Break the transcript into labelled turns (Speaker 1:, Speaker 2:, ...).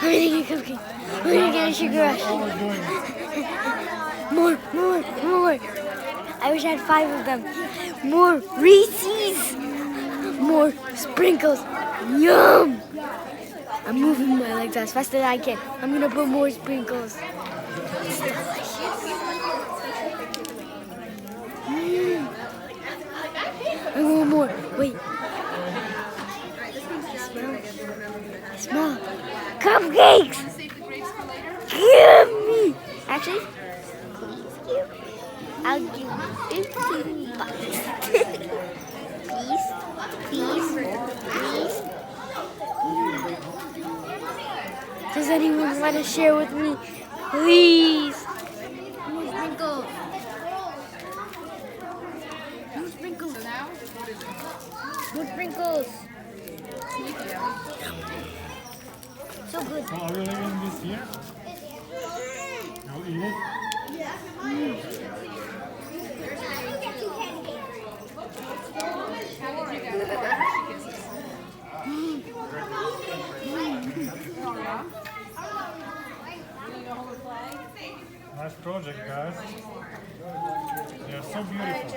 Speaker 1: I'm eating a cupcake. We're gonna get a sugar rush. More. I wish I had 5 of them. More Reese's. More sprinkles. Yum! I'm moving my legs as fast as I can. I'm gonna put more sprinkles. It's delicious. I want more. Wait. Smell. Cupcakes! Give me! Actually, I'll give you $15. Please. Does anyone want to share with me? Please. More sprinkles. More sprinkles. So good.
Speaker 2: So are you leaving this here? You'll eat it? Nice project, guys. They are so beautiful.